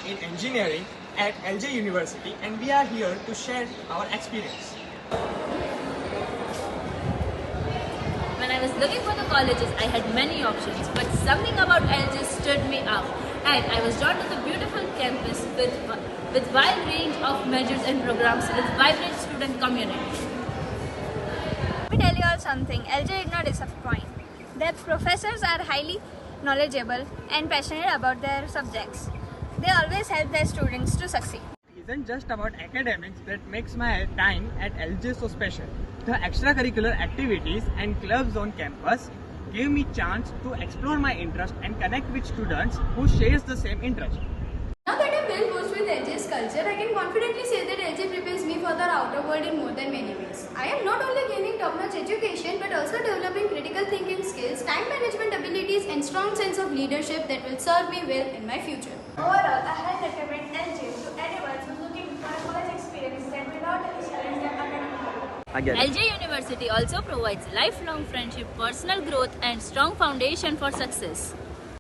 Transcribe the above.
in engineering at LJ University, and we are here to share our experience. When I was looking for the colleges, I had many options, but something about LJ stood me up, and I was drawn to the beautiful campus with wide range of measures and programs with vibrant student community. Let me tell you all something. LJ did not disappoint. Their professors are highly knowledgeable and passionate about their subjects. They always help their students to succeed. It isn't just about academics that makes my time at LJ so special. The extracurricular activities and clubs on campus gave me chance to explore my interest and connect with students who shares the same interest. Now that I'm well versed with LJ's culture, I can confidently say that LJ prepares me for the outer world in more than many ways. I am not only gaining top-notch education but also developing critical thinking skills, time management abilities and strong sense of leadership that will serve me well in my future. Overall, I highly recommend LJ to anyone who's looking for a college experience that will not only challenge them academically. LJ University also provides lifelong friendship, personal growth, and strong foundation for success.